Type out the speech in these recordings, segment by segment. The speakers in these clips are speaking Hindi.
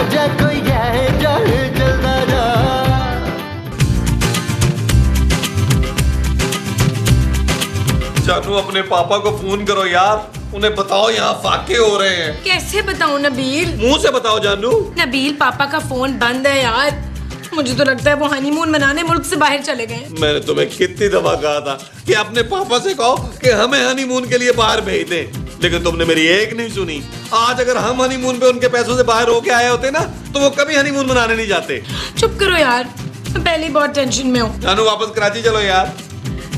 जा कोई है जान जलदा जा। जानू अपने पापा को फोन करो यार, उन्हें बताओ यहाँ फाके हो रहे हैं। कैसे बताऊं नबील? मुंह से बताओ जानू। नबील पापा का फोन बंद है यार, मुझे तो लगता है वो हनीमून मनाने मुल्क से बाहर चले गए। मैंने तुम्हें कितनी दफा कहा था कि अपने पापा से कहो कि हमें हनीमून के लिए बाहर भेज दें, लेकिन तुमने मेरी एक नहीं सुनी। आज अगर हम हनीमून पे उनके पैसों से बाहर होके आए होते ना तो वो कभी हनीमून मनाने नहीं जाते। चुप करो यार, मैं पहले ही बहुत टेंशन में हूँ। जानू वापस कराची चलो यार।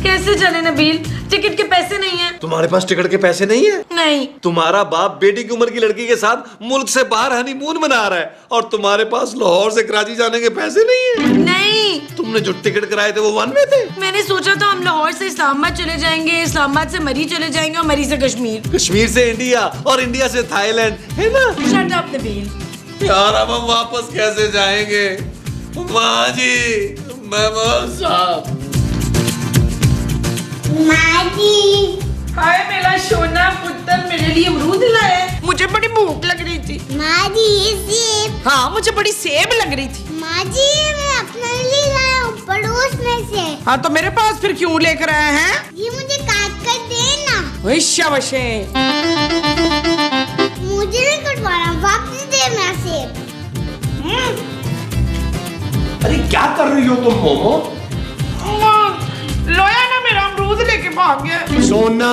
कैसे चले नबील? टिकट के पैसे नहीं है। तुम्हारे पास टिकट के पैसे नहीं है? नहीं। तुम्हारा बाप बेटी की उम्र की लड़की के साथ मुल्क से बाहर हनीमून मना रहा है और तुम्हारे पास लाहौर से कराची जाने के पैसे नहीं है? नहीं। तुमने जो टिकट कराए थे वो वन में थे। मैंने सोचा था हम लाहौर से इस्लामाबाद चले जाएंगे, इस्लामाबाद से मरी चले जाएंगे और मरी से कश्मीर, कश्मीर से इंडिया और इंडिया से थाईलैंड, है ना? Shut up Nabeel. यार अब हम वापस कैसे जाएंगे? माँ जी, महमूद साहब। हाय मेरा सोना पुत्र, मेरे लिए अमरूद लाया है। मुझे बड़ी भूख लग रही थी। माँ जी ये सेब। हाँ मुझे बड़ी सेब लग रही थी। माँ जी मैं अपने लिए लाया हूँ पड़ोस में से। हाँ तो मेरे पास फिर क्यों लेकर आए हैं? ये मुझे काट कर देना। शाबाशे। मुझे नहीं कटवाना, वापस दे मेरा सेब। अरे क्या कर रही हो तुम मोमो? लोया ना मेरा अमरूद लेके भाग गया। सोना।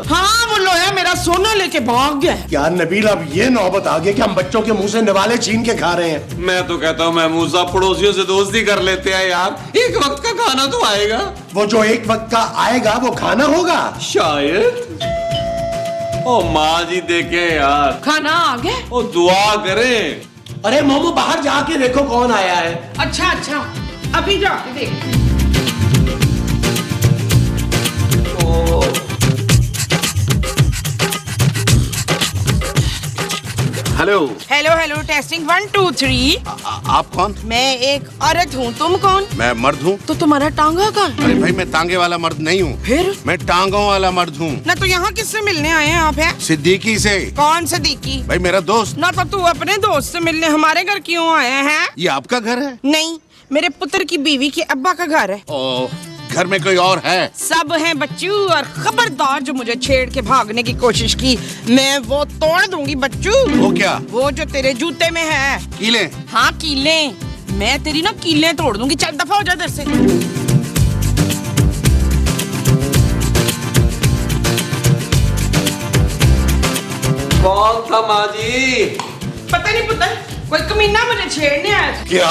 हाँ वो लोया मेरा सोना लेके भाग गया। यार नबील अब ये नौबत आ गई कि हम बच्चों के मुंह से निवाले छीन के खा रहे हैं। मैं तो कहता हूँ महमूद साहब पड़ोसियों से दोस्ती कर लेते हैं यार, एक वक्त का खाना तो आएगा। वो जो एक वक्त का आएगा वो खाना होगा शायद। ओ माँ जी देखे यार, खाना आ गया। ओ दुआ करें। अरे मोमो बाहर जाके देखो कौन आया है। अच्छा अच्छा, अभी जाके देख। Hello hello hello, testing 1 2 3। आप कौन? मैं एक औरत हूँ, तुम कौन? मैं मर्द हूँ। तो तुम्हारा टांगा कहाँ? अरे भाई मैं टांगे वाला मर्द नहीं हूँ, फिर? मैं टांगों वाला मर्द हूँ। ना तो यहाँ किससे मिलने आए हैं आप? हैं सिद्दीकी से। कौन सिद्दीकी? भाई मेरा दोस्त। ना तो तू अपने दोस्त से मिलने हमारे घर क्यों आए हैं? ये आपका घर है? नहीं, मेरे पुत्र की बीवी के अब्बा का घर है। ओ, घर में कोई और है? सब हैं बच्चू, और खबरदार जो मुझे छेड़ के भागने की कोशिश की मैं वो तोड़ दूंगी बच्चू। वो क्या? वो जो तेरे जूते में है। कीले? हाँ कीले, मैं तेरी ना कीले तोड़ दूंगी। चल दफा हो जा इधर से। कौन था माँ जी? पता नहीं पुत्र, कोई कमीना मुझे छेड़ने आया था। क्या?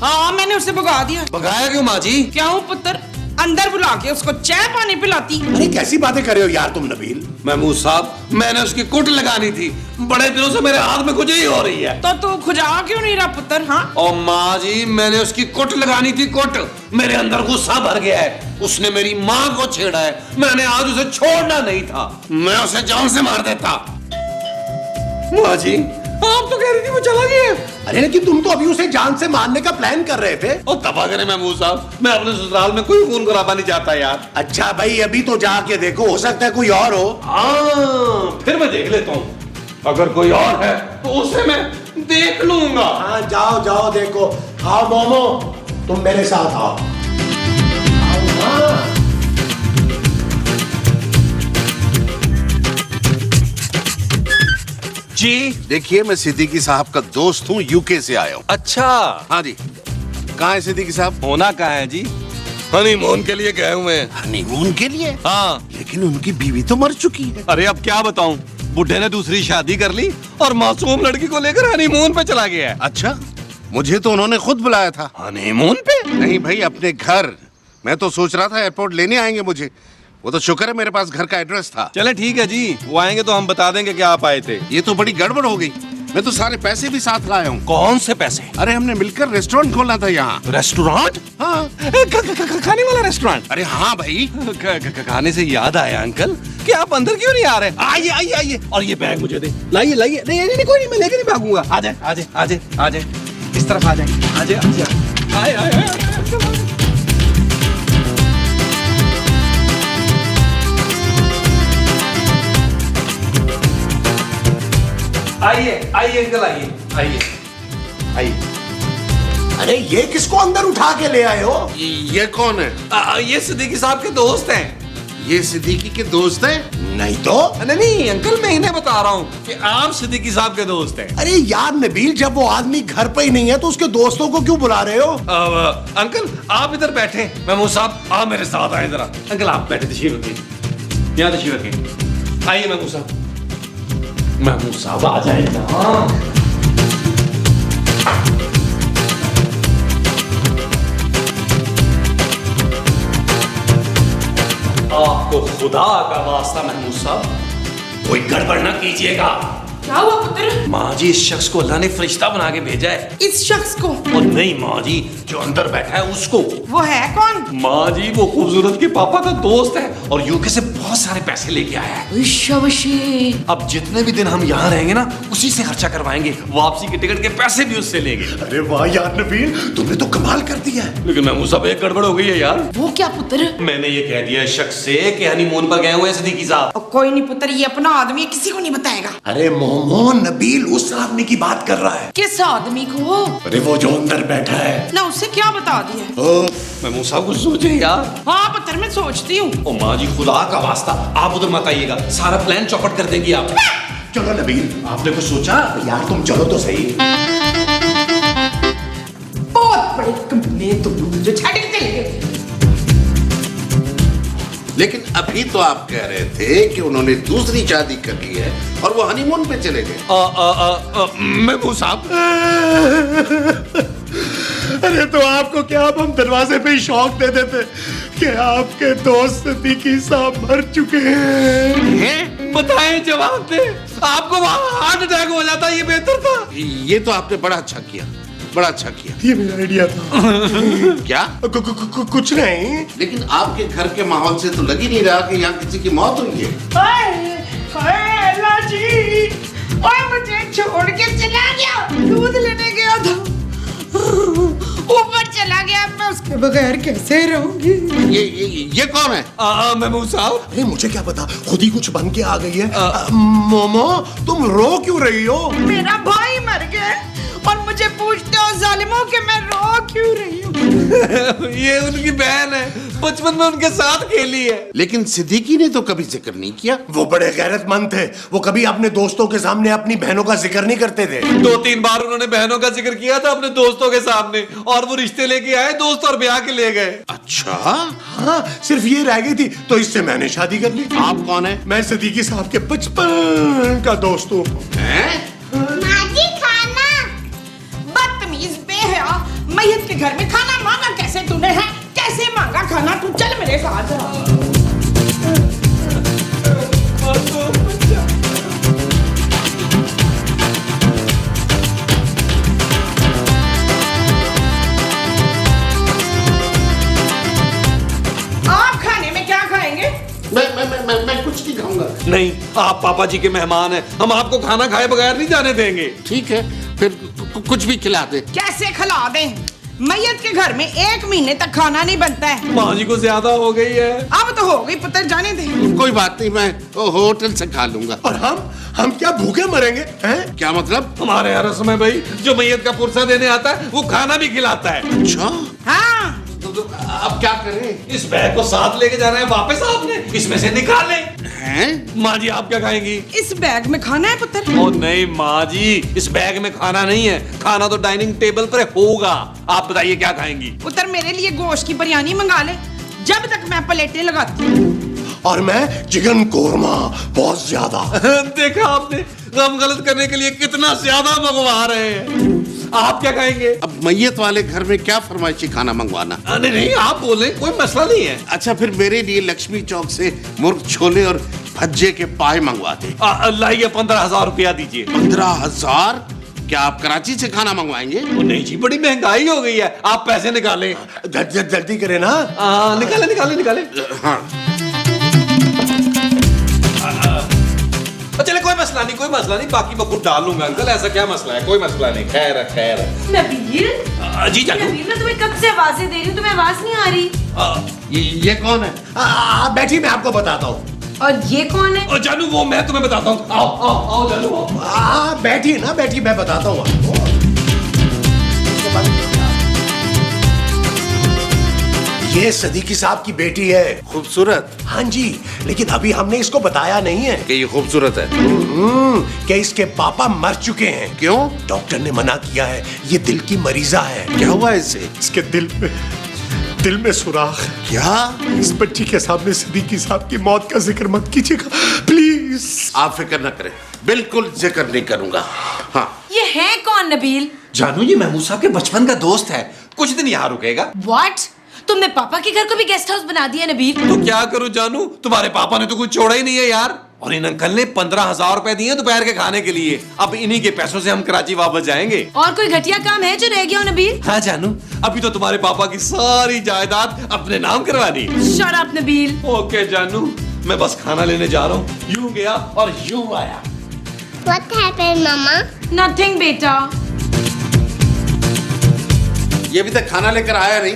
हाँ मैंने उसे भगा दिया। भगाया क्यों माँ जी? क्या हूँ पुत्र, अंदर बुला के उसको चाय पानी पिलाती। अरे कैसी बातें कर रहे हो यार तुम नबील? महमूद साहब, मैंने उसकी कुट लगानी थी, बड़े दिनों से मेरे हाथ में खुजली हो रही है। तो तू खुजा क्यों नहीं रहा पुत्र? हाँ और माँ जी मैंने उसकी कुट लगानी थी, कुट। मेरे अंदर गुस्सा भर गया है, उसने मेरी माँ को छेड़ा है। मैंने आज उसे छोड़ना नहीं था, मैं उसे जान से मार देता। माँ जी आप तो कह रही थी वो चला गया। अरे लेकिन तुम तो अभी उसे जान से मारने का प्लान कर रहे थे। और तबाह करे महमूद साहब, मैं अपने ससुराल में कोई खून खराबा नहीं चाहता यार। अच्छा भाई अभी तो जाके देखो, हो सकता है कोई और हो। हाँ फिर मैं देख लेता हूँ, अगर कोई और है तो उसे मैं देख लूंगा। हाँ जाओ जाओ देखो। आओ मोमो तुम मेरे साथ आओ। जी देखिए मैं सिद्दीकी साहब का दोस्त हूँ, यूके से आया हूँ। अच्छा, हाँ जी। कहाँ है सिद्दीकी साहब? होना कहाँ है जी? हनीमून के लिए गए हुए हैं। हनीमून के लिए? हाँ। लेकिन उनकी बीवी तो मर चुकी है। अरे अब क्या बताऊं, बुढ़े ने दूसरी शादी कर ली और मासूम लड़की को लेकर हनीमून पे चला गया है। अच्छा, मुझे तो उन्होंने खुद बुलाया था। हनीमून पे? नहीं भाई अपने घर। मैं तो सोच रहा था एयरपोर्ट लेने आएंगे मुझे। वो तो शुक्र है मेरे पास घर का एड्रेस था। चले ठीक है जी, वो आएंगे तो हम बता देंगे कि आप आए थे। ये तो बड़ी गड़बड़ हो गई, मैं तो सारे पैसे भी साथ लाया हूँ। कौन से पैसे? अरे हमने मिलकर रेस्टोरेंट खोलना था यहाँ। रेस्टोरेंट? हाँ। खाने वाला रेस्टोरेंट? अरे हाँ भाई। खाने से याद आया अंकल कि आप अंदर क्यों नहीं आ रहे? आइए आइए आइए, और ये बैग मुझे दे। लाइए लाइए। नहीं नहीं कोई नहीं, मैं लेके नहीं भागूंगा। आ जाए आ जाए आ जाए आ जाए, इस तरफ आ जाए। आ जाए आ जाए, आए आए आए। आइए आइए अंकल, आइए आइए। आइए। अरे ये किसको अंदर उठा के ले आए हो? ये कौन है? ये सिद्दीकी साहब के दोस्त हैं। ये सिद्दीकी के दोस्त हैं? नहीं तो। नहीं अंकल, मैं इन्हें बता रहा हूँ कि आप सिद्दीकी साहब के दोस्त हैं। अरे यार नबील, जब वो आदमी घर पे ही नहीं है तो उसके दोस्तों को क्यों बुला रहे हो? अंकल आप इधर बैठे, महमूद साहब आप मेरे साथ आए जरा। अंकल आप बैठे, तशरीफ रखिए, यहाँ तशरीफ रखिए। आइए महमूद साहब, महमूद साहब आ जाए ना। आपको खुदा का वास्ता महमूद साहब, कोई गड़बड़ ना कीजिएगा। क्या हुआ पुत्र? माँ जी, इस शख्स को अल्लाह ने फरिश्ता बना के भेजा है। इस शख्स को? और नहीं माँ जी, जो अंदर बैठा है उसको। वो है कौन? माँ जी, वो खूबसूरत के पापा का दोस्त है और यूके से बहुत सारे पैसे लेके आया है। शाबाशी। अब जितने भी दिन हम यहाँ रहेंगे ना, उसी से खर्चा करवाएंगे, वापसी के टिकट के पैसे भी उससे लेंगे। अरे वाह यार नबील, तुमने तो कमाल कर दिया है। लेकिन महमूद साहब, एक गड़बड़ हो गई है यार। वो क्या पुत्र? मैंने ये कह दिया शख्स से कि हनीमून पर गए हुए हैं सिद्दीकी साहब। कोई नहीं पुत्र, ये अपना आदमी है, किसी को नहीं बताएगा। अरे मोमो, नबील उस आदमी की बात कर रहा है। किस आदमी को? अरे वो जो अंदर बैठा है ना, उससे क्या बता दिया? महमूद साहब कुछ सोचे यार। हाँ पुत्र, मैं सोचती हूँ। ओ माँ जी, खुदा का वास्ता आप उधर मत आइएगा, सारा प्लान चौपट कर देंगी आप। चलो नबील, आपने कुछ सोचा? यार तुम चलो तो सही। बहुत बड़े कमीने तुम लोग, जो छड़ के चले गए। लेकिन अभी तो आप कह रहे थे कि उन्होंने दूसरी शादी कर ली है और वो हनीमून पे चले गए। महमूद साहब, अरे तो आपको क्या, अब हम दरवाजे पे ही शौक दे देते कि आपके दोस्त सिद्दीकी साहब मर चुके हैं। बताएं, जवाब दे। आपको वहाँ हार्ट अटैक हो जाता, ये बेहतर था। ये तो आपने बड़ा अच्छा किया, बड़ा अच्छा किया। ये मेरा आइडिया था। क्या? कुछ नहीं। लेकिन आपके घर के माहौल से तो लग ही नहीं रहा कि यहाँ किसी की मौत हुई है। हाय हाय अल्लाह जी, और मुझे छोड़ के चला गया। दूध लेने गया था, ऊपर चला गया, मैं उसके बगैर कैसे रहूंगी? ये कौन है? महमूद साहब, अरे मुझे क्या पता, खुद ही कुछ बन के आ गई है। मोमो, तुम रो क्यों रही हो? मेरा भाई मर गया और मुझे पूछते हो जालिमों कि मैं रो क्यों रही हूँ? ये उनकी बहन है, बचपन में उनके साथ खेली है। लेकिन सिद्दीकी ने तो कभी जिक्र नहीं किया। वो बड़े गैरतमंद थे, वो कभी अपने दोस्तों के सामने अपनी बहनों का जिक्र नहीं करते थे। 2-3 बार उन्होंने बहनों का जिक्र किया था अपने दोस्तों के सामने, और वो रिश्ते लेके आए, दोस्त और ब्याह के ले गए। अच्छा, हाँ, सिर्फ ये रह गई थी तो इससे मैंने शादी कर ली। आप कौन है? मैं सिद्दीकी साहब के बचपन का दोस्त हूँ। माजी खाना। बदतमीज बेहया, मैयत के घर में खाना मांगा कैसे तूने है? कैसे मांगा खाना? तू चल मेरे साथ। आप खाने में क्या खाएंगे? मैं कुछ नहीं खाऊंगा। नहीं, आप पापा जी के मेहमान हैं, हम आपको खाना खाए बगैर नहीं जाने देंगे। ठीक है, फिर कुछ भी खिला दे। कैसे खिला दें? मैयत के घर में 1 महीने तक खाना नहीं बनता है। माँ जी को ज्यादा हो गई है। अब तो हो गई पुत्र, जाने दे। कोई बात नहीं, मैं होटल से खा लूंगा। और हम क्या भूखे मरेंगे हैं? क्या मतलब? हमारे यहाँ रस्म है भाई, जो मैयत का पुरसा देने आता है वो खाना भी खिलाता है। अच्छा, हाँ, तो अब क्या करें? इस बैग को साथ लेके जाना है वापस आपने, इसमें से निकालें। हैं? माँ जी आप क्या खाएंगी? इस बैग में खाना है पुत्र। ओ नहीं माँ जी, इस बैग में खाना नहीं है, खाना तो डाइनिंग टेबल पर होगा। आप बताइए क्या खाएंगी? पुत्र मेरे लिए गोश्त की बिरयानी मंगा ले, जब तक मैं प्लेटें लगाती हूँ। और मैं चिकन कोरमा, बहुत ज्यादा। देखा आपने, हम गलत करने के लिए कितना ज्यादा मंगवा रहे हैं। आप क्या खाएंगे? अब मैयत वाले घर में क्या फरमाइशी खाना मंगवाना? नहीं नहीं, आप बोले, कोई मसला नहीं है। अच्छा, फिर मेरे लिए लक्ष्मी चौक से मुर्ग छोले और भज्जे के पाए मंगवा दे। लाइए 15,000 रुपया दीजिए। 15,000? क्या आप कराची से खाना मंगवाएंगे? नहीं जी, बड़ी महंगाई हो गई है, आप पैसे निकालें। जल्दी करें ना। निकाले निकाले निकाले। हाँ, चले कोई मसला नहीं, कोई मसला नहीं, बाकी मैं खुद डाल लूंगा अंकल, ऐसा क्या मसला है, कोई मसला नहीं। खैर है, खैर है। नबील, जी जानू, नबील मैं तुम्हें कब से आवाजें दे रही हूँ, तुम्हें आवाज नहीं आ रही। ये कौन है? बैठी, मैं आपको बताता हूँ। और ये कौन है? और जानू वो मैं तुम्हें बताता हूँ। आओ आओ आओ जानू आओ। बैठी ना, बैठी, मैं बताता हूँ आपको। ये सदीकी साहब की बेटी है। खूबसूरत हाँ जी, लेकिन अभी हमने इसको बताया नहीं है कि ये खूबसूरत है। कि इसके पापा मर चुके हैं। क्यों? डॉक्टर ने मना किया है, ये दिल की मरीजा है। क्या हुआ इससे? इसके दिल में सुराख। क्या? इस बच्ची के सामने सदीकी साहब की मौत का जिक्र मत कीजिएगा प्लीज। आप फिक्र न करें, बिल्कुल जिक्र नहीं करूंगा। हाँ। ये है कौन नबील? जानू ये महमूद साहब के बचपन का दोस्त है, कुछ दिन यहाँ रुकेगा। व्हाट? तुमने पापा के घर को भी गेस्ट हाउस बना दिया नबील? तो क्या करूं जानू, तुम्हारे पापा ने तो कुछ छोड़ा ही नहीं है यार। और इन अंकल ने 15,000 रुपए दिए दोपहर के खाने के लिए। अब इन्हीं के पैसों से हम कराची वापस जाएंगे। और कोई घटिया काम है जो रह गया हो नबील? हाँ जानू, अभी तो तुम्हारे पापा की सारी जायदाद अपने नाम करवानी। Shut up Nabeel. ओके जानू, मैं बस खाना लेने जा रहा हूँ। यूं गया और यूं आया। What happened, Mama? नथिंग बेटा। ये अभी तक खाना लेकर आया नहीं।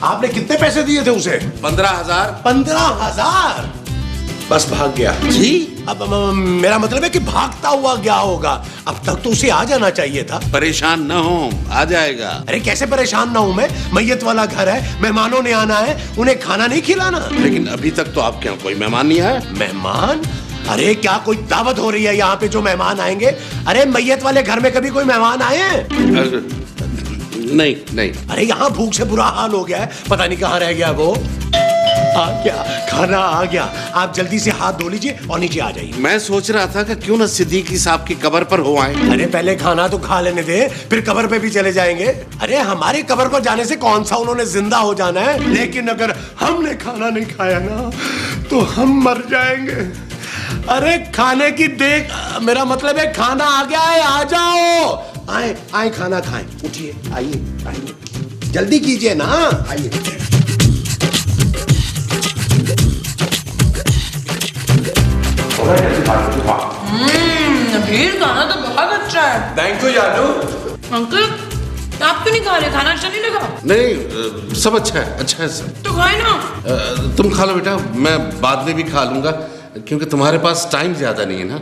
आपने कितने पैसे दिए थे उसे? 15,000। 15,000? बस भाग गया। जी? अब मेरा मतलब है कि भागता हुआ गया होगा। अब तक तो उसे आ जाना चाहिए था। परेशान न हो, आ जाएगा। अरे कैसे परेशान ना हूं मैं? मैयत वाला घर है, मेहमानों ने आना है, उन्हें खाना नहीं खिलाना। लेकिन अभी तक तो आपके यहाँ कोई मेहमान नहीं आया। मेहमान? अरे क्या कोई दावत हो रही है यहाँ पे जो मेहमान आएंगे? अरे मैयत वाले घर में कभी कोई मेहमान आए हैं? नहीं नहीं। अरे यहाँ भूख से बुरा हाल हो गया है, पता नहीं कहाँ रह गया वो। आ गया, खाना आ गया। आप जल्दी से हाथ धो लीजिए और नीचे आ जाइए। मैं सोच रहा था कि क्यों न सिद्दीकी साहब की कब्र पर हो आए। अरे पहले खाना तो खा लेने दे, फिर कब्र पे भी चले जाएंगे। अरे हमारी कब्र पर जाने से कौन सा उन्होंने जिंदा हो जाना है? लेकिन अगर हमने खाना नहीं खाया ना तो हम मर जाएंगे। अरे खाने की देख, मेरा मतलब है खाना आ गया है, आ जाओ। आए आए खाना खाएं, उठिए, आइए आइए, जल्दी कीजिए ना, आइए। नबील खाना तो बहुत अच्छा है। थैंक यू जानू। अंकल आप क्यों नहीं खा रहे? खाना अच्छा नहीं लगा? नहीं, सब अच्छा है, अच्छा है सब। तो खाए ना। तुम खा लो बेटा, मैं बाद में भी खा लूंगा क्योंकि तुम्हारे पास टाइम ज्यादा नहीं है ना।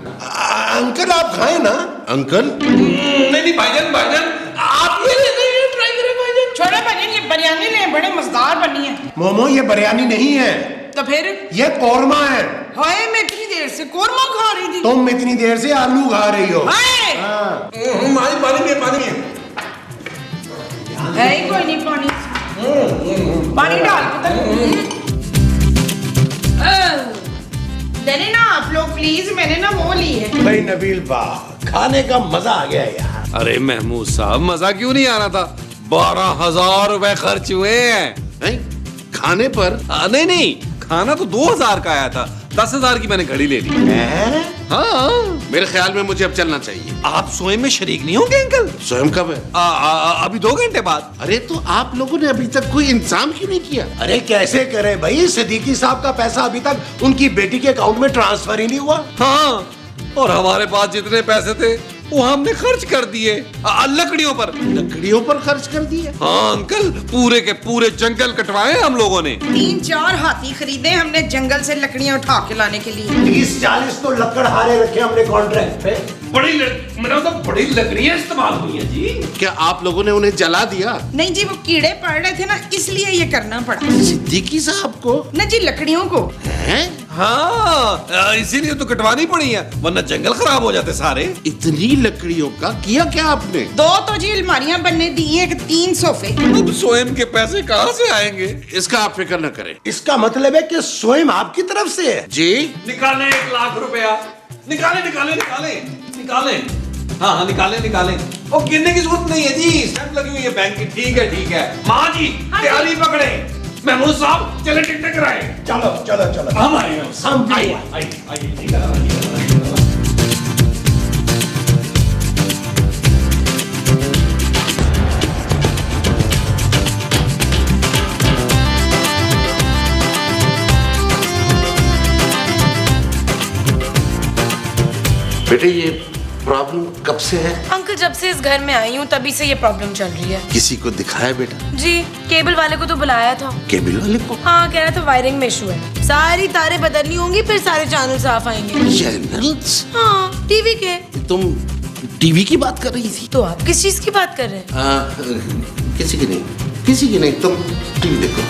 अंकल आप खाएं ना। अंकल? नहीं भाईजान, आप ये ट्राई करें भाईजान। छोड़ो भाईजान, ये बिरयानी ले, बड़े मजेदार बनी है। मोमो ये बिरयानी नहीं है, तो फिर? ये कौरमा है। हाय, मैं इतनी देर से कोरमा खा रही थी। तुम इतनी देर से आलू खा रही हो। हाय! पानी में। है ही कोई नहीं पानी। पानी डाल के देने ना आप लोग प्लीज, मैंने ना वो ली है। भाई नबील वाह, खाने का मजा आ गया यार। अरे महमूद साहब, मजा क्यों नहीं आ रहा था? 12,000 रुपए खर्च हुए हैं। नहीं, खाने पर? नहीं, खाना तो 2,000 का आया था, 10,000 की मैंने घड़ी ले ली। हाँ, मेरे ख्याल में मुझे अब चलना चाहिए। आप स्वयं में शरीक नहीं होंगे अंकल? स्वयं कब है? अभी 2 घंटे बाद। अरे तो आप लोगों ने अभी तक कोई इंतजाम क्यों नहीं किया? अरे कैसे करे भाई, सिद्दीकी साहब का पैसा अभी तक उनकी बेटी के अकाउंट में ट्रांसफर ही नहीं हुआ। हाँ, और हमारे पास जितने पैसे थे वो हमने खर्च कर दिए लकड़ियों पर। लकड़ियों पर खर्च कर दिए? हाँ अंकल, पूरे के पूरे जंगल कटवाए हम लोगों ने। 3-4 हाथी खरीदे हमने जंगल से लकड़ियां उठा के लाने के लिए। 30-40 तो लकड़हारे रखे हमने कॉन्ट्रैक्ट पे। बड़ी लकड़ियां इस्तेमाल हुई है जी। क्या आप लोगों ने उन्हें जला दिया? नहीं जी, वो कीड़े पड़ रहे थे ना, इसलिए ये करना पड़ा। सिद्दीकी साहब को? न जी, लकड़ियों को। हैं? हाँ, इसीलिए तो कटवानी पड़ी है, वरना जंगल खराब हो जाते सारे। इतनी लकड़ियों का किया क्या आपने? 2 तो जी अलमारियां बनने दी हैं, 3 सोफे। अब स्वयं के पैसे कहाँ से आएंगे? इसका आप फिक्र न करें। इसका मतलब है कि स्वयं आपकी तरफ से है। जी? निकालें 1 लाख रुपया। निकालें। हाँ, निकालें। और गिनने की जरूरत नहीं है जी, स्टैंप लगी हुई है बैंक की। ठीक है। माँ जी, तैयारी पकड़े। महमूद साहब, चले टिकट कराए। चलो हम आए। हम भी आइए। बेटे ये प्रॉब्लम कब से है? अंकल जब से इस घर में आई हूँ तभी से ये प्रॉब्लम चल रही है। किसी को दिखाया बेटा? जी, केबल वाले को तो बुलाया था। केबल वाले को? हाँ, कह रहा था वायरिंग में इशू है, सारी तारें बदलनी होंगी, फिर सारे चैनल साफ आएंगे। चैनल्स? हाँ, टीवी के। तुम टीवी की बात कर रही थी? तो आप किस चीज की बात कर रहे हैं? किसी की नहीं, तुम टीवी देखो।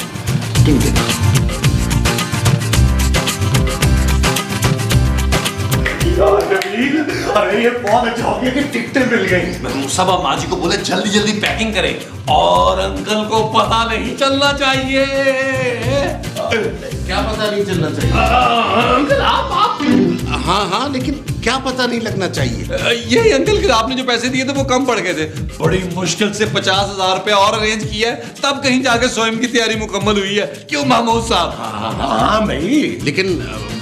एक्टिंग देखो। यार नबील, अरे ये बहुत अच्छा हो गया कि टिकटें मिल गई। महमूद साहब आप माँ जी को बोले जल्दी जल्दी पैकिंग करें और अंकल को पता नहीं चलना चाहिए। क्या पता नहीं चलना चाहिए? अंकल आप हाँ हाँ, लेकिन क्या पता नहीं लगना चाहिए? यही अंकल के आपने जो पैसे दिए थे वो कम पड़ गए थे। बड़ी मुश्किल से 50,000 रुपया और अरेंज किया है, तब कहीं जाके स्वयं की तैयारी मुकम्मल हुई है। क्यों महमूद साहब? हाँ भाई, लेकिन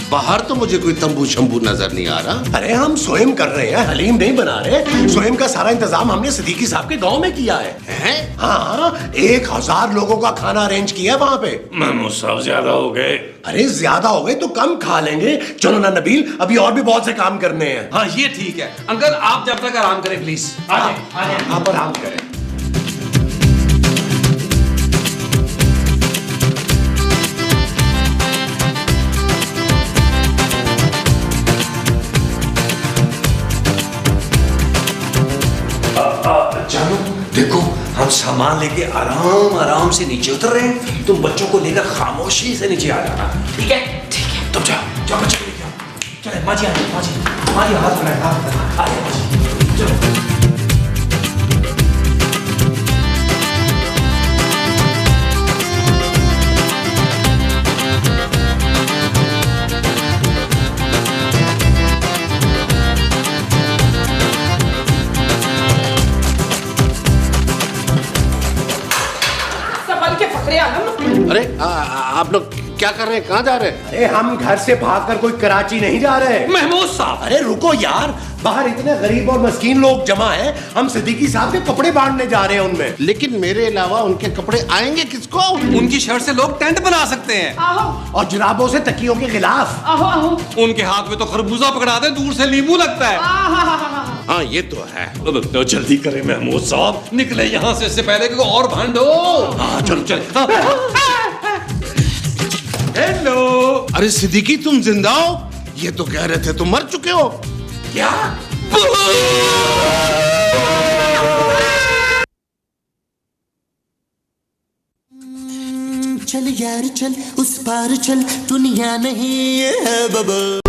बाहर तो मुझे कोई तंबू शंबू नजर नहीं आ रहा। अरे हम स्वयं कर रहे हैं, हलीम नहीं बना रहे। स्वयं का सारा इंतजाम हमने सिद्दीकी साहब के गांव में किया है। हैं? हाँ, 1000 लोगों का खाना अरेंज किया है वहाँ पे। महमूद साहब ज्यादा हो गए। अरे ज्यादा हो गए तो कम खा लेंगे। चलो ना नबील, अभी और भी बहुत से काम करने हैं। हाँ ये ठीक है अंकल, आप जब तक आराम करें प्लीज। आप आराम करें। जानो देखो, हम सामान लेके आराम आराम से नीचे उतर रहे हैं। तुम बच्चों को लेकर खामोशी से नीचे आ जाना, ठीक है? ठीक है। तुम जाओ जाओ बच्चों को लेके आओ। चले माजी, माजी हाथ बनाए, हाथ बनाए। आ जाओ माजी, चलो। संभल के पकड़े आलम। अरे आप लोग क्या कर रहे हैं? कहाँ जा रहे हैं? अरे हम घर से भागकर कोई कराची नहीं जा रहे। महमूद साहब, अरे रुको यार, बाहर इतने गरीब और मस्कीन लोग जमा हैं। हम सिद्दीकी साहब के कपड़े बांटने जा रहे हैं उनमें। लेकिन मेरे अलावा उनके कपड़े आएंगे किसको? उनकी शर्ट से लोग टेंट बना सकते हैं। आहो और जुराबों से तकियों के खिलाफ। आहो आहो। उनके हाथ में तो खरबूजा पकड़ा दे, दूर से नींबू लगता है। हाँ ये तो है। तो जल्दी करें महमूद साहब, निकले यहाँ से इससे पहले कि और भांडो। हाँ चलो चलो। हेलो। अरे सिद्दीकी तुम जिंदा हो? ये तो कह रहे थे तुम मर चुके हो। क्या? चल यार चल, उस पार चल, दुनिया नहीं है बबल।